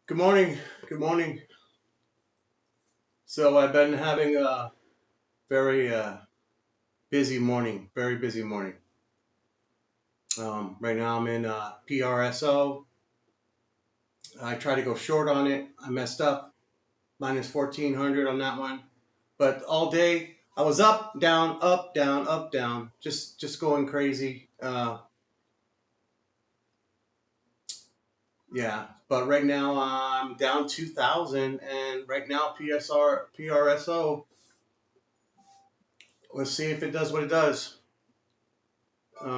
Good morning. Good morning. So I've been having a very busy morning. Very busy morning. Right now I'm in PRSO. I tried to go short on it. I messed up. Minus 1400 on that one. But all day I was up, down, up, down, up, down. Just going crazy. Yeah. But right now I'm down 2000, and right now PRSO. Let's see if it does what it does.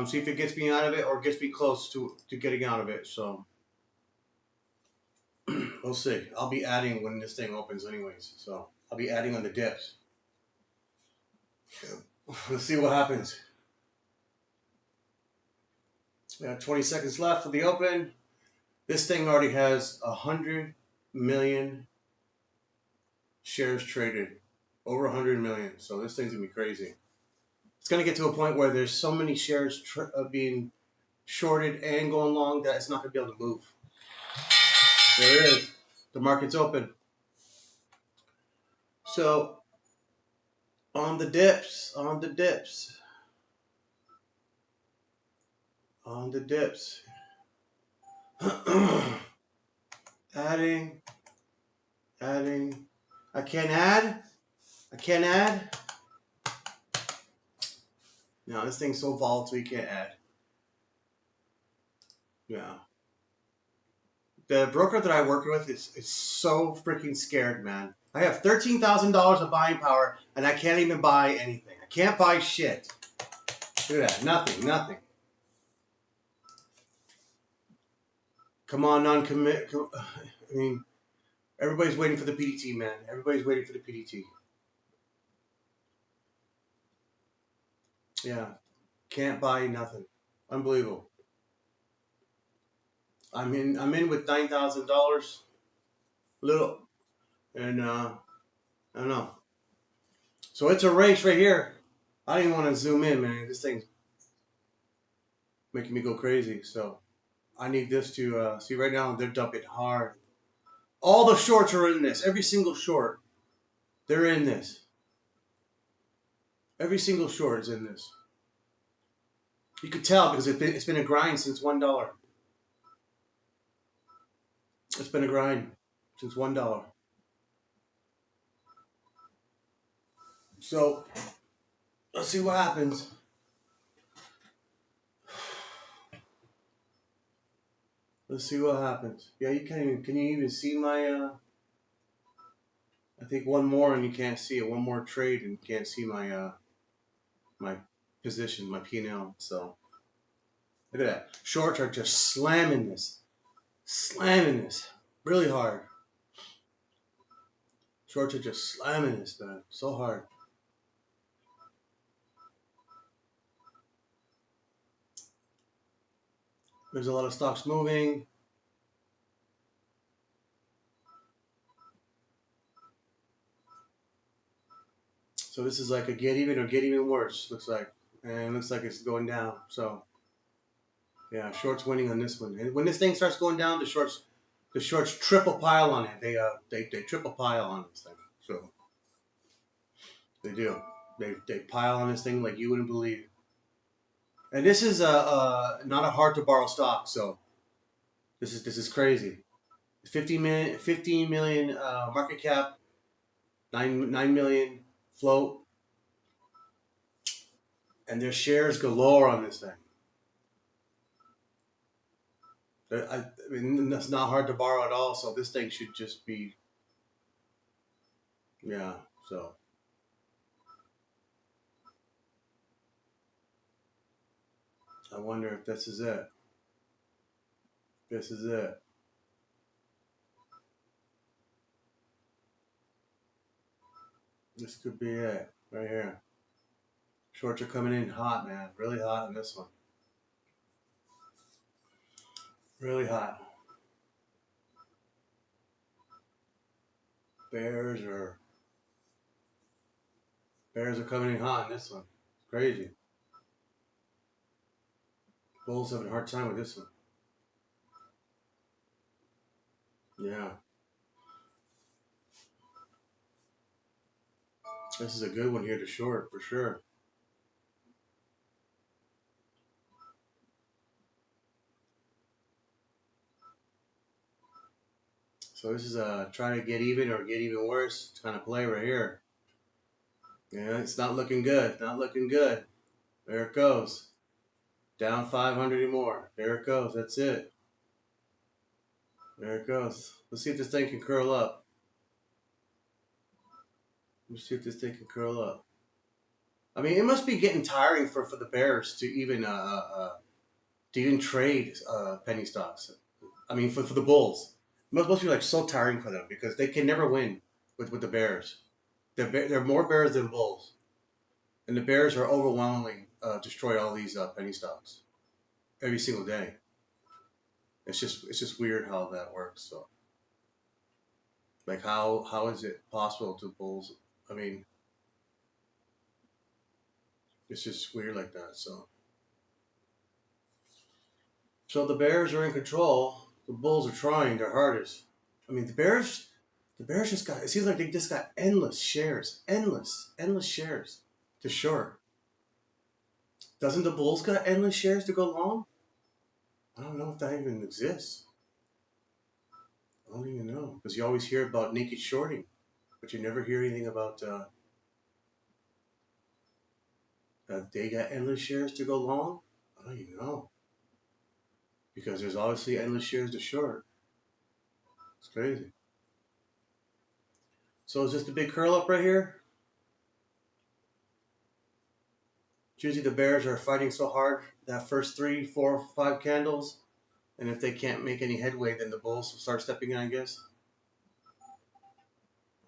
See if it gets me out of it or gets me close to getting out of it. So we'll see. I'll be adding when this thing opens, anyways. So I'll be adding on the dips. Let's see what happens. We have 20 seconds left for the open. This thing already has 100 million shares traded, over 100 million. So this thing's gonna be crazy. It's gonna get to a point where there's so many shares being shorted and going long that it's not gonna be able to move. There it is. The market's open. So on the dips, on the dips, on the dips. adding, adding. I can't add. I can't add. No, this thing's so volatile you can't add. Yeah. The broker that I work with is so freaking scared, man. I have $13,000 of buying power and I can't even buy anything. I can't buy shit. Look at that. Nothing, nothing. Come on, non-commit. I mean, everybody's waiting for the PDT, man. Everybody's waiting for the PDT. Yeah. Can't buy nothing. Unbelievable. I'm in with $9,000. Little and I don't know. So it's a race right here. I didn't want to zoom in, man. This thing's making me go crazy. So I need this to see right now. They're dumping hard. All the shorts are in this. Every single short, they're in this. Every single short is in this. You could tell because it's been a grind since $1. It's been a grind since $1. So let's see what happens. Let's see what happens. Yeah, you can't even. Can you even see my? I think one more and you can't see it. One more trade and you can't see my position, my P&L. So look at that. Shorts are just slamming this, really hard. Shorts are just slamming this, man, so hard. There's a lot of stocks moving. So this is like a get even or get even worse. Looks like, and looks like it's going down. So yeah, shorts winning on this one. And when this thing starts going down, the shorts triple pile on it. They triple pile on this thing. So they do. They pile on this thing like you wouldn't believe. And this is not a hard to borrow stock. So this is crazy. 15 million market cap, 9 million float, and there's shares galore on this thing. I mean, that's not hard to borrow at all. So this thing should just be, yeah. So I wonder if this is it. This is it. This could be it right here. Shorts are coming in hot, man. Really hot in this one. Really hot. Bears are bears are coming in hot in this one. Crazy. Bulls having a hard time with this one. Yeah. This is a good one here to short for sure. So this is trying to get even or get even worse kind of play right here. Yeah, it's not looking good. Not looking good. There it goes. Down 500 and more. There it goes. That's it. There it goes. Let's see if this thing can curl up. Let's see if this thing can curl up. I mean, it must be getting tiring for the Bears to even trade penny stocks. I mean, for the Bulls, it must be like so tiring for them because they can never win with the Bears. They're more Bears than Bulls, and the Bears are overwhelmingly destroy all these penny stocks every single day. It's just weird how that works. So like how is it possible to Bulls? I mean, it's just weird like that. So the Bears are in control. The Bulls are trying their hardest. I mean, the Bears just got. It seems like they just got endless shares, endless shares to short. Doesn't the Bulls got endless shares to go long? I don't know if that even exists. I don't even know because you always hear about naked shorting, but you never hear anything about they got endless shares to go long. I don't even know because there's obviously endless shares to short. It's crazy. So is this the big curl up right here? Usually the Bears are fighting so hard that first 3, 4, 5 candles, and if they can't make any headway, then the Bulls will start stepping in, I guess.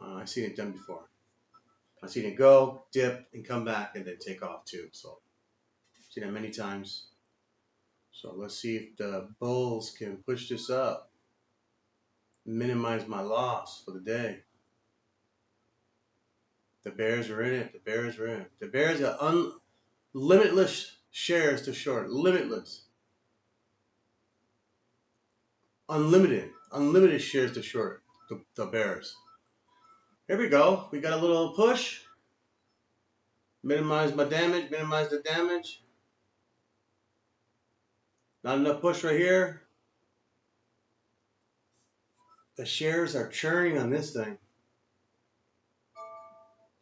I've seen it done before. I've seen it go, dip, and come back, and then take off too. So I've seen it many times. So let's see if the Bulls can push this up, minimize my loss for the day. The Bears are in it. The Bears are in it. The Bears got limitless shares to short. Limitless. Unlimited shares to short. The Bears. Here we go. We got a little push. Minimize my damage. Minimize the damage. Not enough push right here. The shares are churning on this thing.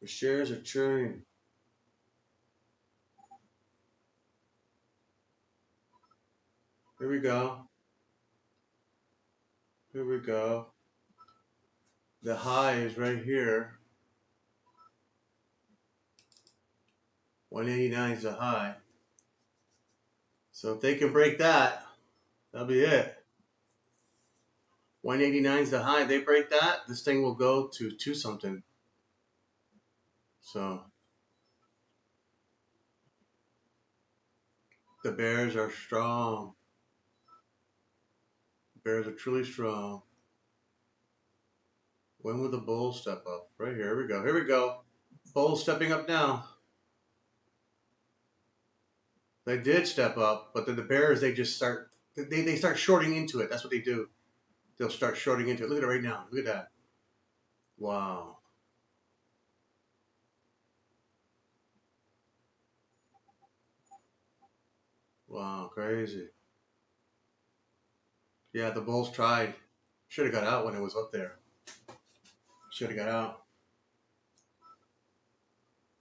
The shares are churning. Here we go. Here we go. The high is right here. 189 is the high. So if they can break that, that'll be it. 189 is the high. If they break that, this thing will go to 2 something. So the Bears are strong. The Bears are truly strong. When will the Bulls step up? Right here. Here we go. Here we go. Bulls stepping up now. They did step up, but then the Bears, they just start, they start shorting into it. That's what they do. They'll start shorting into it. Look at it right now. Look at that. Wow. Wow. Crazy. Yeah, the Bulls tried. Should have got out when it was up there. Should have got out.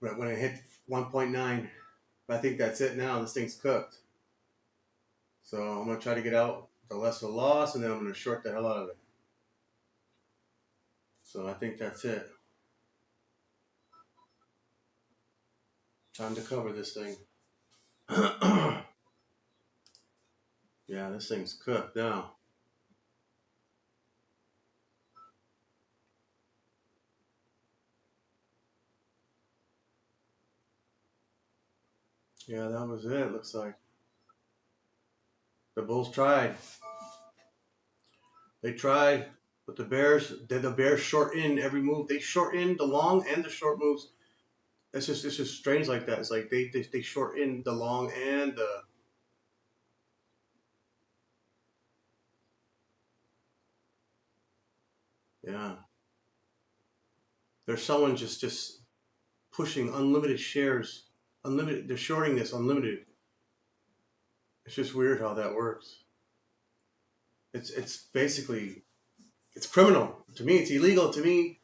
But when it hit 1.9, I think that's it now. This thing's cooked. So I'm going to try to get out the less of a loss, and then I'm going to short the hell out of it. So I think that's it. Time to cover this thing. Yeah, this thing's cooked now. Yeah, that was it, looks like. The Bulls tried. They tried, but the Bears short in every move. They short in the long and the short moves. It's just strange like that. It's like they short in the long and the Yeah. There's someone just pushing unlimited shares, unlimited. They're shorting this unlimited. It's just weird how that works. It's basically it's criminal to me. It's illegal to me.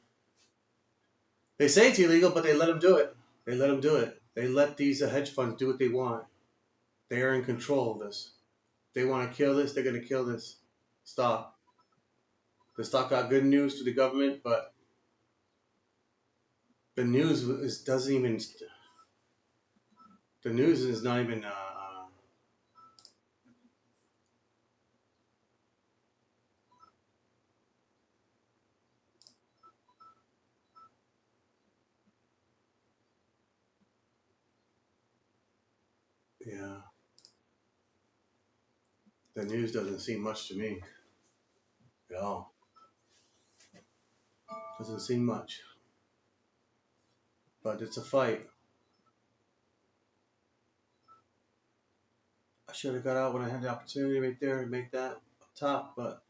They say it's illegal, but they let them do it. They let them do it. They let these hedge funds do what they want. They are in control of this. They want to kill this. They're going to kill this stock. The stock got good news to the government, but the news doesn't even. The news is not even. Yeah, the news doesn't seem much to me at all. Doesn't seem much, but it's a fight. I should have got out when I had the opportunity right there to make that up top, but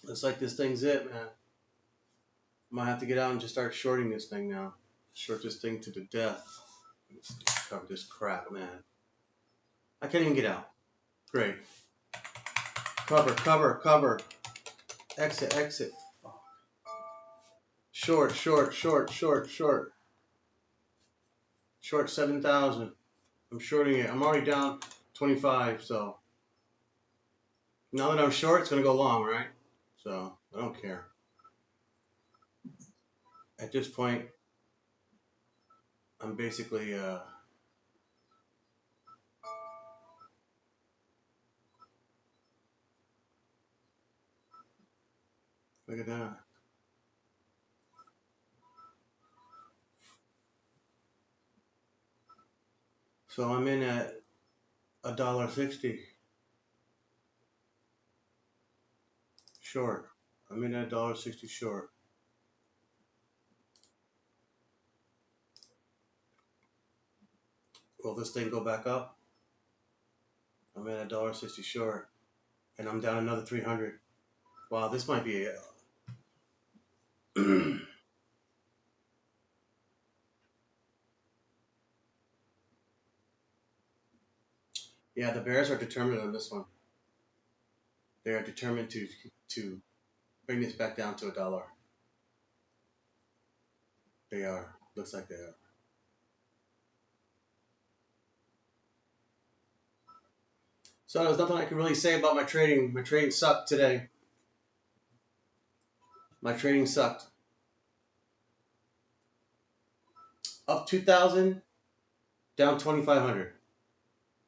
looks like this thing's it, man. I might have to get out and just start shorting this thing now. Short this thing to the death. Cover this crap, man. I can't even get out. Great. Cover, cover, cover. Exit, exit. Short, short, short, short, short. Short 7,000. I'm shorting it. I'm already down 25, so now that I'm short, it's going to go long, right? So I don't care. At this point, I'm basically, look at that. So I'm in at $1.60 short. I'm in at $1.60 short. Will this thing go back up? I'm at $1.60 short, and I'm down another 300. Wow, this might be a yeah, the Bears are determined on this one. They are determined to bring this back down to $1. They are. Looks like they are. So there's nothing I can really say about my trading. My trading sucked today. My trading sucked. Up 2,000, down 2,500.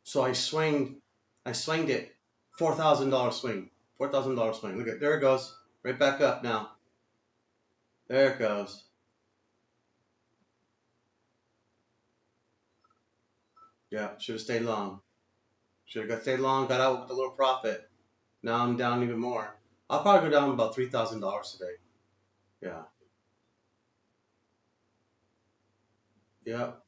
So I swinged it. $4,000 swing. $4,000 swing. Look at there it goes. Right back up now. There it goes. Yeah, should have stayed long. Should have got stayed long. Got out with a little profit. Now I'm down even more. I'll probably go down about $3,000 today. Yeah. Yep.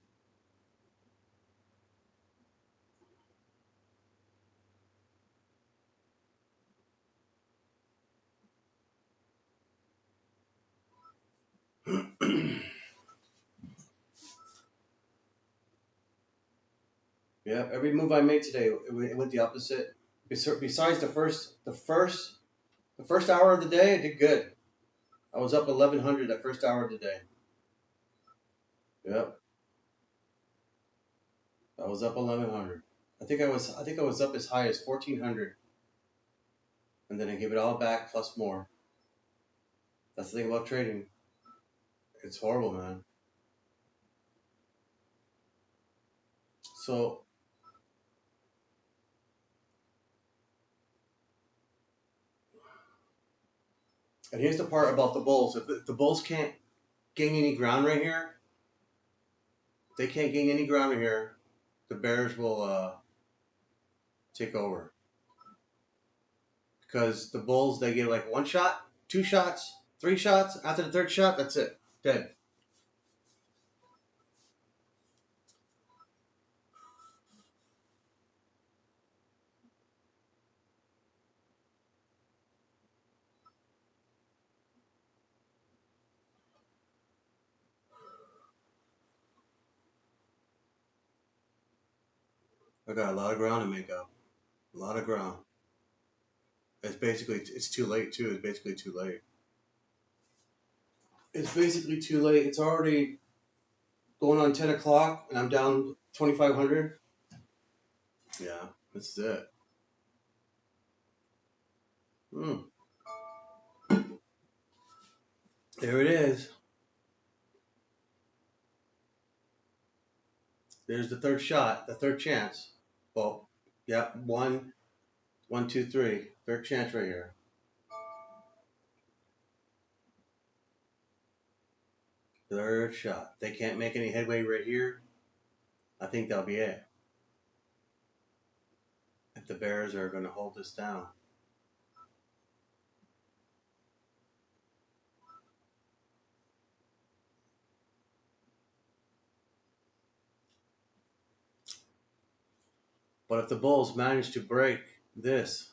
Yep. Every move I made today, it went the opposite. Besides the first hour of the day, I did good. I was up 1,100 that first hour of the day. Yep. I was up 1,100. I think I was up as high as 1,400, and then I gave it all back plus more. That's the thing about trading. It's horrible, man. So, and here's the part about the Bulls. If the Bulls can't gain any ground right here, if they can't gain any ground right here, the Bears will take over. Because the Bulls, they get like one shot, two shots, three shots. After the third shot, that's it. Dead. I got a lot of ground to make up. A lot of ground. It's too late too. It's basically too late. It's basically too late. It's already going on 10 o'clock, and I'm down 2,500. Yeah, this is it. Hmm. There it is. There's the third shot, the third chance. Well, yeah, one, two, three. Third chance right here. Third shot. They can't make any headway right here. I think that'll be it. If the Bears are going to hold this down. But if the Bulls manage to break this,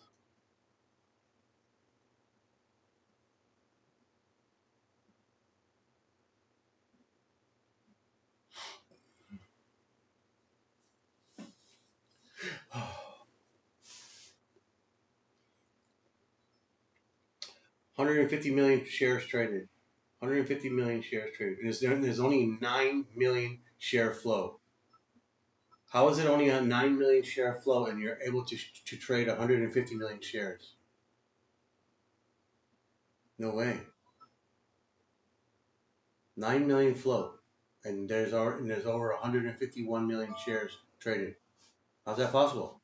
one hundred and 50 million shares traded. 150 million shares traded. There's only 9 million share flow. How is it only a 9 million share flow and you're able to trade 150 million shares? No way. 9 million float, and there's over 151 million shares traded. How's that possible?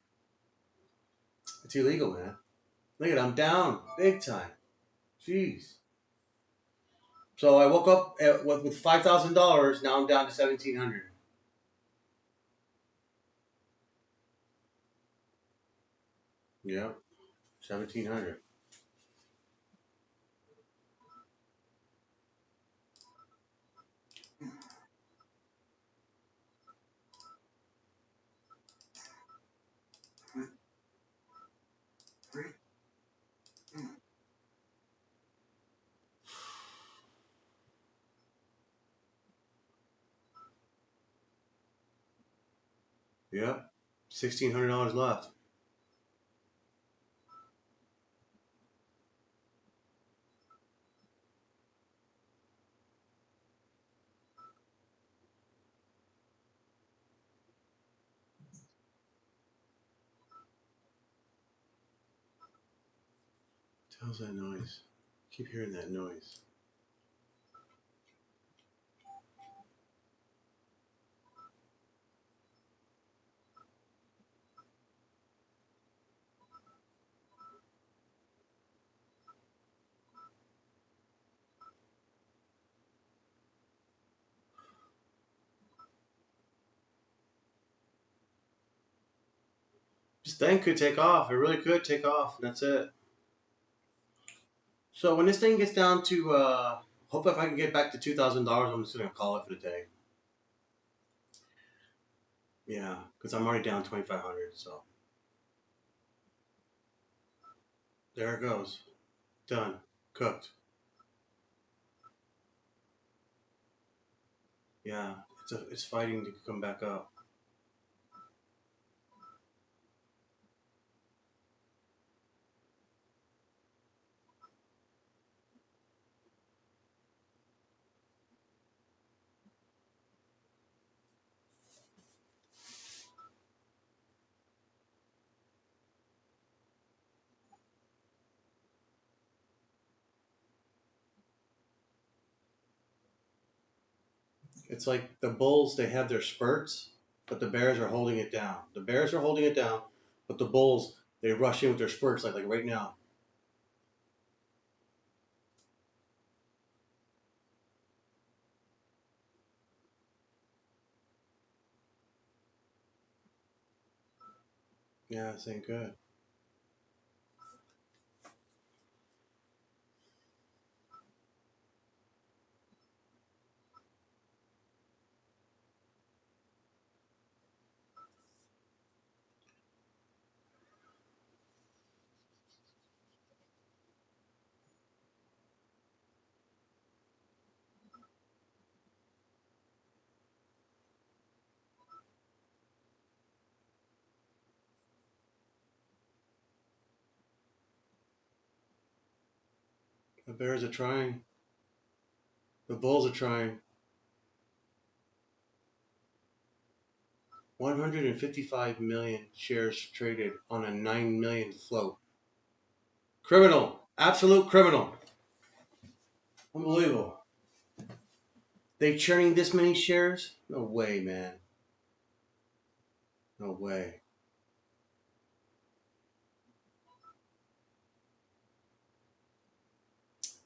It's illegal, man. Look at it, I'm down big time. Jeez. So I woke up with $5,000. Now I'm down to 1,700. Yeah, 1,700. Yep, $1,600 left. What the hell's that noise? I keep hearing that noise. This thing could take off. It really could take off. That's it. So when this thing gets down to, hope if I can get back to $2,000, I'm just gonna call it for the day. Yeah, because I'm already down 2,500. So there it goes. Done. Cooked. Yeah, it's fighting to come back up. It's like the Bulls, they have their spurts, but the Bears are holding it down. The Bears are holding it down, but the Bulls, they rush in with their spurts like right now. Yeah, this ain't good. The Bears are trying. The Bulls are trying. 155 million shares traded on a 9 million float. Criminal. Absolute criminal. Unbelievable. They churning this many shares? No way, man. No way.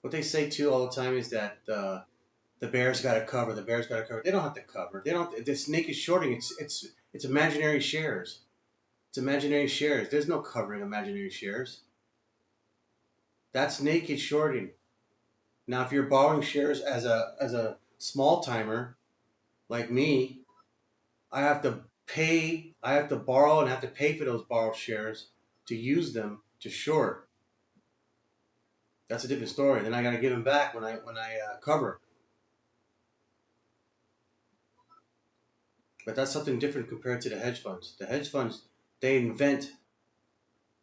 What they say too all the time is that the Bears got to cover. The Bears got to cover. They don't have to cover. They don't. This naked shorting. It's imaginary shares. It's imaginary shares. There's no covering imaginary shares. That's naked shorting. Now, if you're borrowing shares as a small timer like me, I have to pay. I have to borrow and have to pay for those borrowed shares to use them to short. That's a different story. Then I got to give them back when I cover. But that's something different compared to the hedge funds. The hedge funds, they invent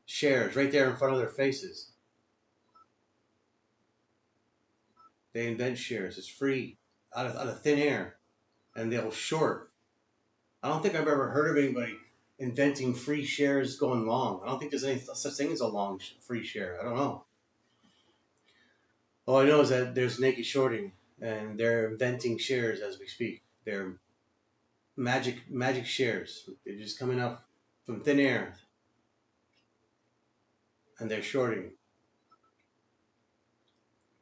shares right there in front of their faces. They invent shares. It's free, out of thin air, and they'll short. I don't think I've ever heard of anybody inventing free shares going long. I don't think there's any such thing as a long free share. I don't know. All I know is that there's naked shorting, and they're inventing shares as we speak. They're magic shares. They're just coming up from thin air, and they're shorting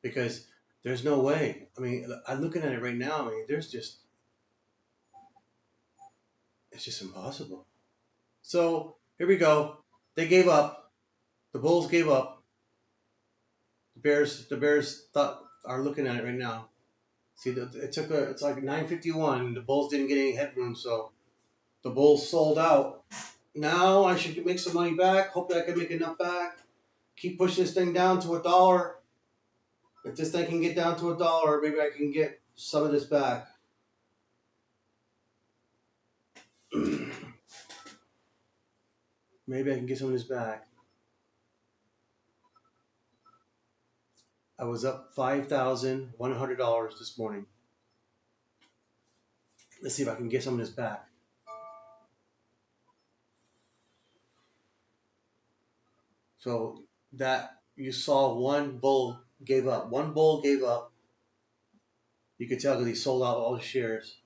because there's no way. I mean, I'm looking at it right now. I mean, it's just impossible. So here we go. They gave up. The Bulls gave up. The Bears are looking at it right now. See, it's like 9:51. The Bulls didn't get any headroom, so the Bulls sold out. Now I should make some money back. Hope that I can make enough back. Keep pushing this thing down to $1. If this thing can get down to $1, maybe I can get some of this back. Maybe I can get some of this back. I was up $5,100 this morning. Let's see if I can get some of this back. So that you saw one bull gave up. One bull gave up. You could tell because he sold out all the shares.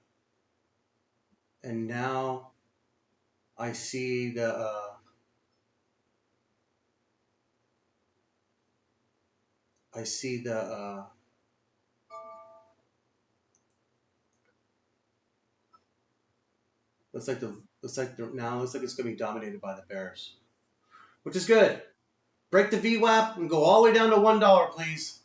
And now I see the looks like it's gonna be dominated by the Bears, which is good. Break the VWAP and go all the way down to $1, please.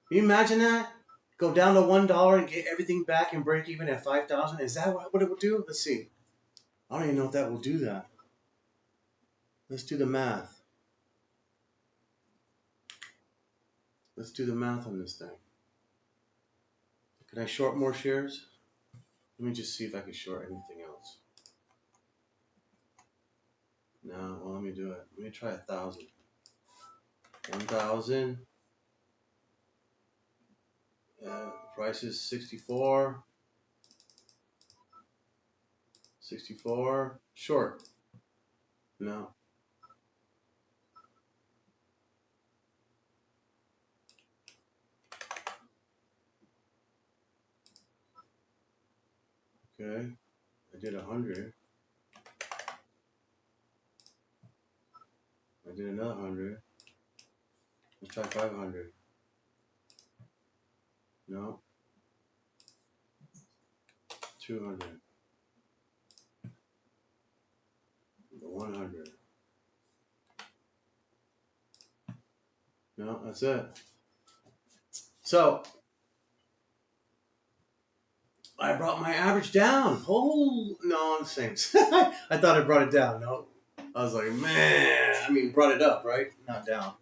Can you imagine that? Go down to $1 and get everything back and break even at 5,000. Is that what it will do? Let's see. I don't even know if that will do that. Let's do the math. Let's do the math on this thing. Can I short more shares? Let me just see if I can short anything else. No, well, let me do it. Let me try 1,000. 1,000. Price is 64. 64. Short. No. Okay. I did 100. I did another 100. Let's try 500. No. 200. 100. No, that's it. So I brought my average down. Oh no, I'm the same. I thought I brought it down. No, I was like, man. I mean, brought it up, right? Not down.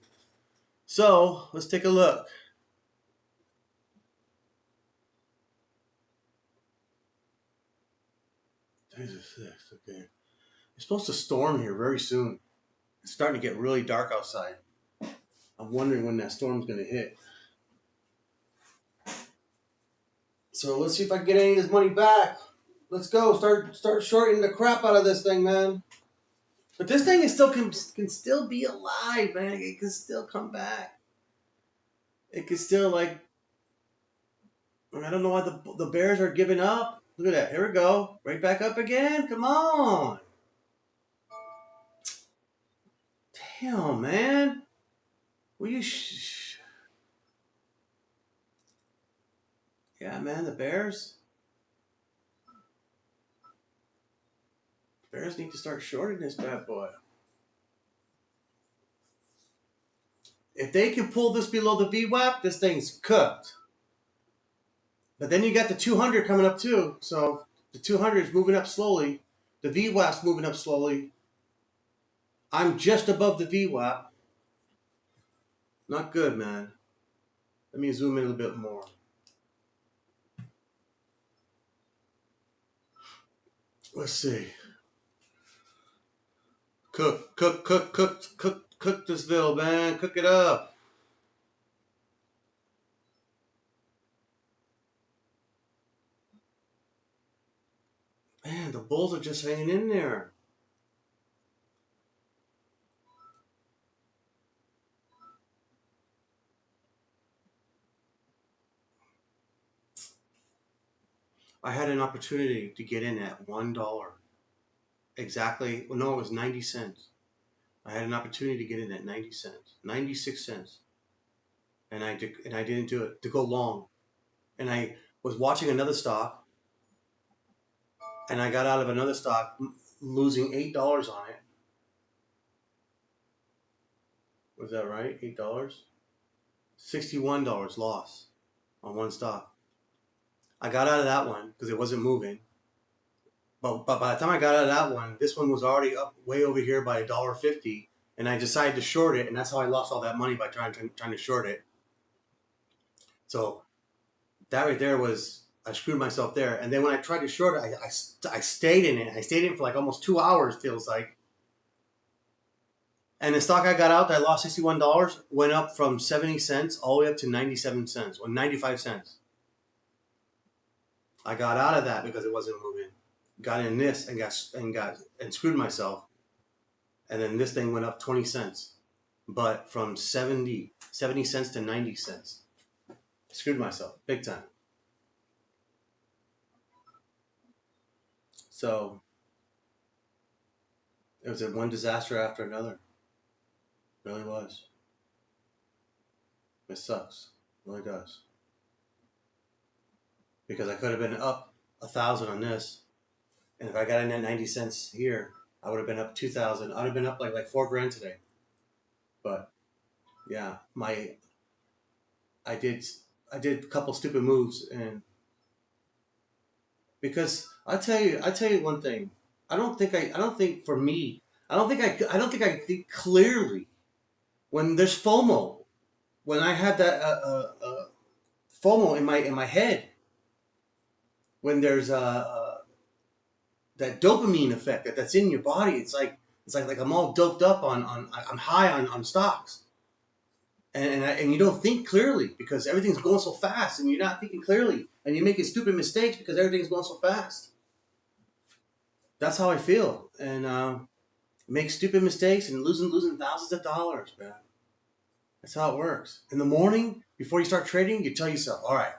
So let's take a look. Days are 6. Okay. It's supposed to storm here very soon. It's starting to get really dark outside. I'm wondering when that storm's going to hit. So let's see if I can get any of this money back. Let's go. Start shorting the crap out of this thing, man. But this thing is still can still be alive, man. It can still come back. It can still I don't know why the Bears are giving up. Look at that. Here we go. Right back up again. Come on. Damn, man. Will you? Yeah, man. The Bears. Bears need to start shorting this bad boy. If they can pull this below the VWAP, this thing's cooked. But then you got the 200 coming up too. So the 200 is moving up slowly. The VWAP's moving up slowly. I'm just above the VWAP. Not good, man. Let me zoom in a little bit more. Let's see. Cook this Ville, man. Cook it up. Man, the bulls are just hanging in there. I had an opportunity to get in at $1. Exactly. Well, no, it was 90 cents. I had an opportunity to get in at 90 cents, 96 cents. And I didn't do it to go long. And I was watching another stock, and I got out of another stock losing $8 on it. Was that right? $8? $61 loss on one stock. I got out of that one because it wasn't moving. But by the time I got out of that one, this one was already up way over here by $1.50, and I decided to short it, and that's how I lost all that money by trying to short it. So that right there was, I screwed myself there. And then when I tried to short it, I stayed in it. I stayed in it for like almost 2 hours, feels like. And the stock I got out that I lost $61 went up from 70 cents all the way up to 97 cents or 95 cents. I got out of that because it wasn't moving. Got in this and screwed myself. And then this thing went up 20 cents. But from 70 cents to 90 cents. Screwed myself big time. So it was one disaster after another. It really was. It sucks. It really does. Because I could have been up 1,000 on this, and if I got in at 90 cents here, I would have been up 2,000. I would have been up like $4,000 today. But yeah, I did a couple stupid moves, and because I tell you one thing. I don't think I think clearly when there's FOMO. When I had that FOMO in my head, when there's that dopamine effect that's in your body, it's like I'm all doped up on I'm high on stocks, and you don't think clearly because everything's going so fast, and you're not thinking clearly, and you're making stupid mistakes because everything's going so fast. That's how I feel, and make stupid mistakes and losing thousands of dollars, man. That's how it works. In the morning, before you start trading, you tell yourself, all right,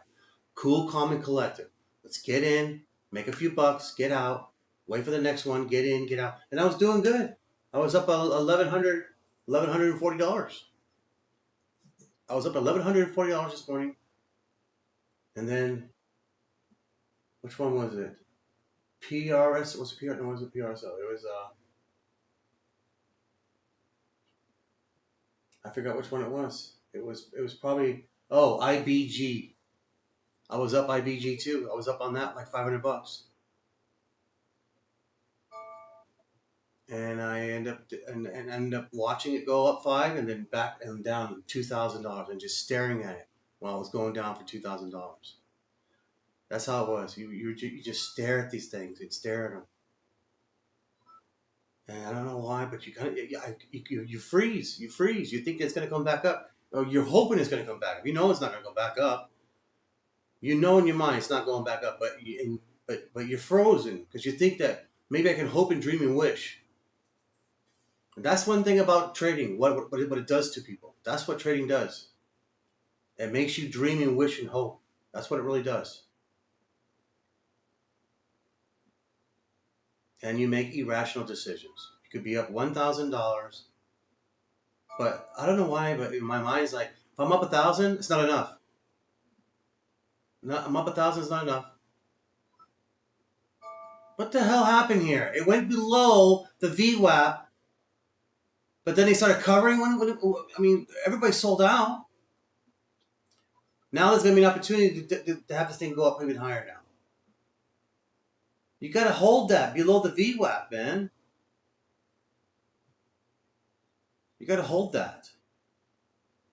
cool, calm, and collected. Let's get in, make a few bucks, get out, wait for the next one, get in, get out. And I was doing good. I was up $1,140. I was up $1,140 this morning. And then, which one was it? PRS? Was it PRS? No, it wasn't PRSO. It was, I forgot which one it was. It was probably, IBG. I was up IBG too. I was up on that like $500. And I end up watching it go up 5 and then back and down $2,000 and just staring at it while it was going down for $2,000. That's how it was. You just stare at these things and stare at them. And I don't know why, but you kind of you freeze. You freeze. You think it's going to come back up, or you're hoping it's going to come back. You know it's not going to go back up. You know in your mind it's not going back up, but you're frozen because you think that maybe I can hope and dream and wish. And that's one thing about trading. What it does to people. That's what trading does. It makes you dream and wish and hope. That's what it really does. And you make irrational decisions. You could be up $1,000, but I don't know why. But in my mind, it's like if I'm up 1,000, it's not enough. No, I'm up 1,000 is not enough. What the hell happened here? It went below the VWAP, but then they started covering. Everybody sold out. Now there's going to be an opportunity to have this thing go up even higher now. You got to hold that below the VWAP, man. You got to hold that.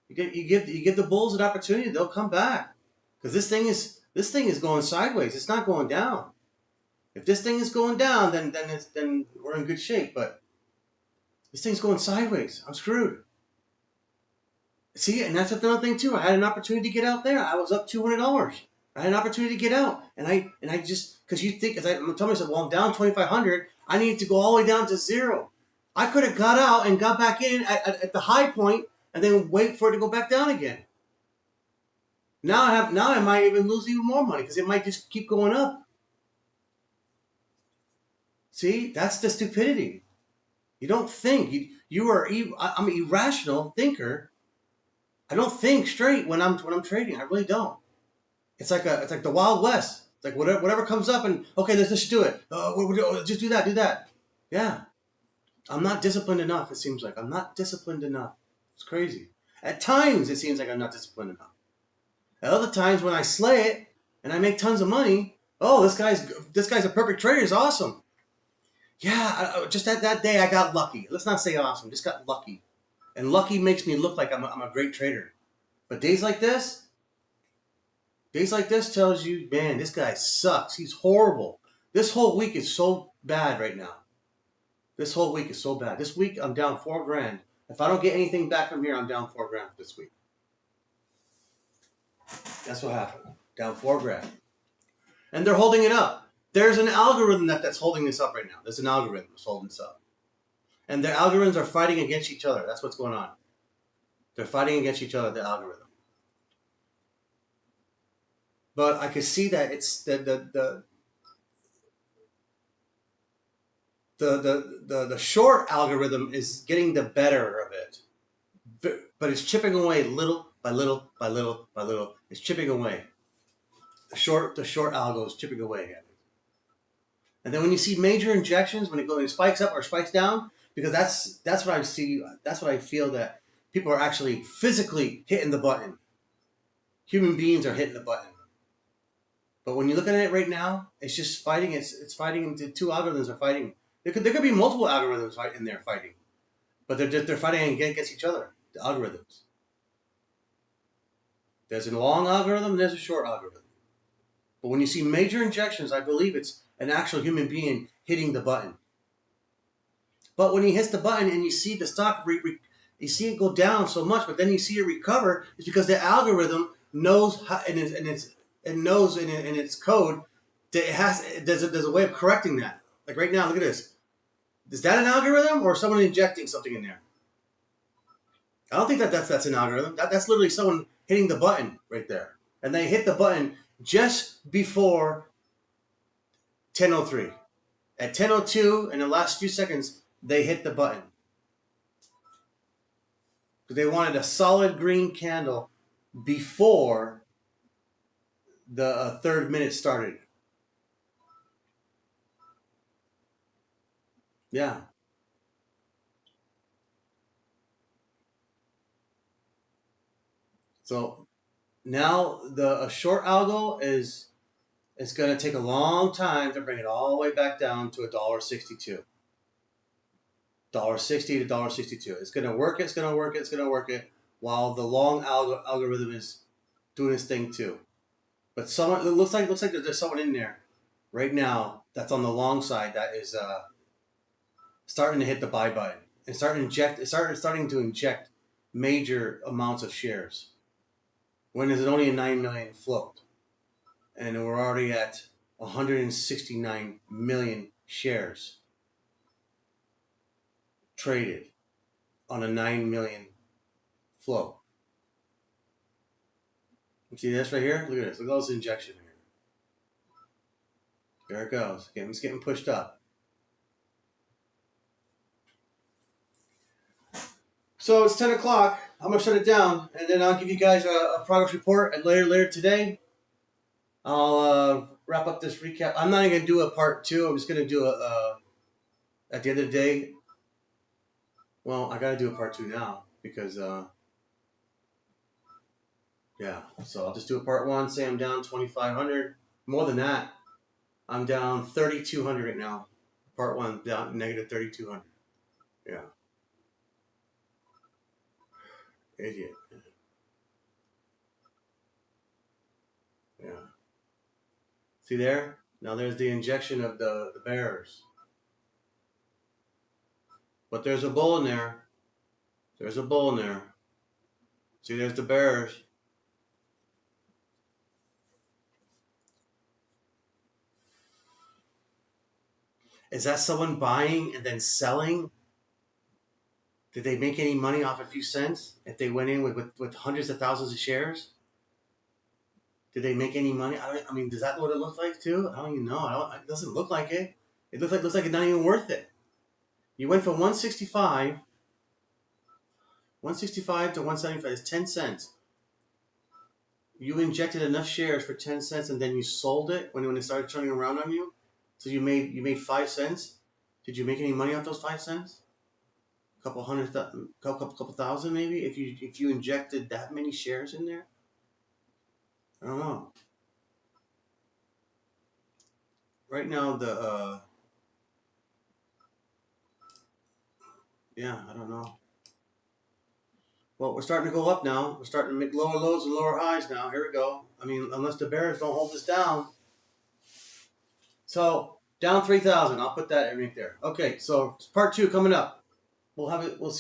You give the bulls an opportunity; they'll come back because this thing is going sideways. It's not going down. If this thing is going down, then we're in good shape. But this thing's going sideways. I'm screwed. See, and that's another thing too. I had an opportunity to get out there. I was up $200. I had an opportunity to get out, and I just because you think, I'm telling myself, well, I'm down 2,500. I need to go all the way down to zero. I could have got out and got back in at the high point, and then wait for it to go back down again. Now I might even lose even more money because it might just keep going up. See, that's the stupidity. You don't think. I'm an irrational thinker. I don't think straight when I'm trading. I really don't. It's like the Wild West. It's like whatever comes up and okay, let's just do it. Just do that. Yeah. I'm not disciplined enough. It seems like I'm not disciplined enough. It's crazy. At times it seems like I'm not disciplined enough. At other times when I slay it and I make tons of money, oh, this guy's a perfect trader. He's awesome. Yeah, just that day I got lucky. Let's not say awesome. Just got lucky. And lucky makes me look like I'm a great trader. But days like this tells you, man, this guy sucks. He's horrible. This whole week is so bad right now. This whole week is so bad. This week I'm down $4,000. If I don't get anything back from here, I'm down $4,000 this week. That's what happened. Down $4,000. And they're holding it up. There's an algorithm that's holding this up right now. There's an algorithm that's holding this up. And their algorithms are fighting against each other. That's what's going on. They're fighting against each other, the algorithm. But I could see that it's the short algorithm is getting the better of it. But it's chipping away little by little by little by little. It's chipping away. The short algo is chipping away at it. And then when you see major injections, when it spikes up or spikes down, because that's what I see. That's what I feel that people are actually physically hitting the button. Human beings are hitting the button. But when you look at it right now, it's just fighting. It's fighting. The two algorithms are fighting. There could be multiple algorithms in there fighting, but they're fighting against each other. The algorithms. There's a long algorithm. There's a short algorithm. But when you see major injections, I believe it's an actual human being hitting the button. But when he hits the button and you see the stock, you see it go down so much, but then you see it recover, it's because the algorithm knows how, it knows in its code that there's a way of correcting that. Like right now, look at this. Is that an algorithm or someone injecting something in there? I don't think that's an algorithm. That's literally someone hitting the button right there. And they hit the button just before 10:03. At 10:02, in the last few seconds, they hit the button. Because they wanted a solid green candle before the third minute started. Yeah. So now a short algo it's going to take a long time to bring it all the way back down to $1.62. $1.60 to $1.62. It's going to work it while the long algorithm is doing its thing too. But it looks like there's someone in there right now that's on the long side that is starting to hit the buy button and starting to inject major amounts of shares when there's only a 9 million float. and we're already at 169 million shares traded on a 9 million float. See this right here? Look at this. Look at all this injection here. There it goes. It's getting pushed up. So it's 10 o'clock. I'm going to shut it down, and then I'll give you guys a progress report. And later today, I'll wrap up this recap. I'm not even going to do a part 2. I'm just going to do at the end of the day. Well, I got to do a part 2 now because, yeah. So I'll just do a part 1. Say I'm down 2,500. More than that. I'm down 3,200 right now. Part 1 down negative 3,200. Yeah. Idiot. Yeah. See there? Now there's the injection of the bears. But there's a bull in there. There's a bull in there. See, there's the bears. Is that someone buying and then selling? Did they make any money off a few cents if they went in with hundreds of thousands of shares? Did they make any money? I mean, does that what it looks like too? I don't even know. It doesn't look like it. It looks like it's not even worth it. You went from 165 to 175. It's 10 cents. You injected enough shares for 10 cents and then you sold it when it started turning around on you. So you made 5 cents. Did you make any money off those 5 cents? Couple thousand maybe if you injected that many shares in there. I don't know. Right now yeah, I don't know. Well, we're starting to go up now. We're starting to make lower lows and lower highs now. Here we go. I mean, unless the bears don't hold us down. So down 3,000. I'll put that right there. Okay, so part 2 coming up. We'll see.